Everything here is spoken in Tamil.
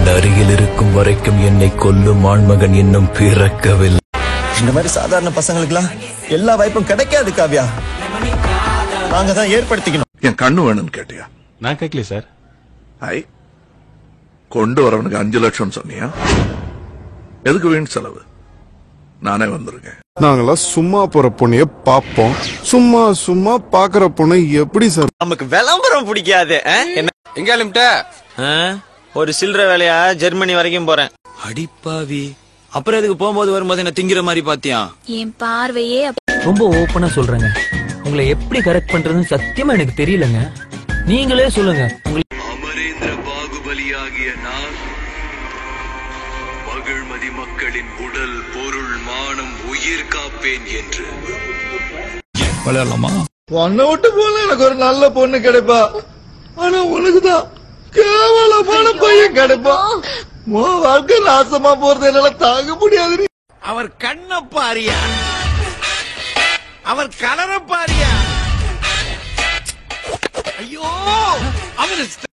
என் அருகில் இருக்கும் வரைக்கும் என்னை கொல்லும் ஆண்மகன் இன்னும் பிறக்கவில்லை. இந்த மாதிரி சாதாரண பசங்களுக்குலாம் எல்லா வாய்ப்பும் கிடைக்காது காவ்யா. நாங்க தான் ஏற்படுத்திக்கணும். என் கண்ணு வேணும்னு கேட்டியா? நான் கேட்கல சார். கொண்டு வரவனுக்கு 5 லட்சம் சொன்னியா? எதுக்கு வீண் செலவு? நானே வந்திருக்கேன். நாங்களாம் சும்மா போற பொண்ணைய பாப்போம். சும்மா சும்மா பாக்குற பொண்ணை எப்படி சார்? நமக்கு விளம்பரம் பிடிக்காது. எங்க ஒரு சில்லற வேலையா ஜெர்மனி வரைக்கும் போறேன். அடிப்பாவி. அப்புறம் எதுக்கு போகும்போது வரும்போது என்ன திங்கிற மாதிரி பாத்தியா? என் பார்வையே ரொம்ப ஓப்பனா சொல்றேங்க. உங்களை எப்படி கரெக்ட் பண்றதுன்னு சத்தியமா எனக்கு தெரியலங்க. நீங்களே சொல்லுங்க. அமரேந்திர பாகுபலியாகிய நான் மகிழ்மதி மக்களின் உடல் பொருள் மானம் உயிர் காப்பேன் என்று விளையாடலாமா? பொண்ணை விட்டு போல எனக்கு ஒரு நல்ல பொண்ணு கிடைப்பா. ஆனா உனக்குதான் கேவலமான பையன் கிடைப்பா. உன் வாழ்க்கை நாசமா போறது என்னால தாங்க முடியாது. அவர் கண்ண பாரியா, அவர் கலர பாரியா. ஐயோ, அவர்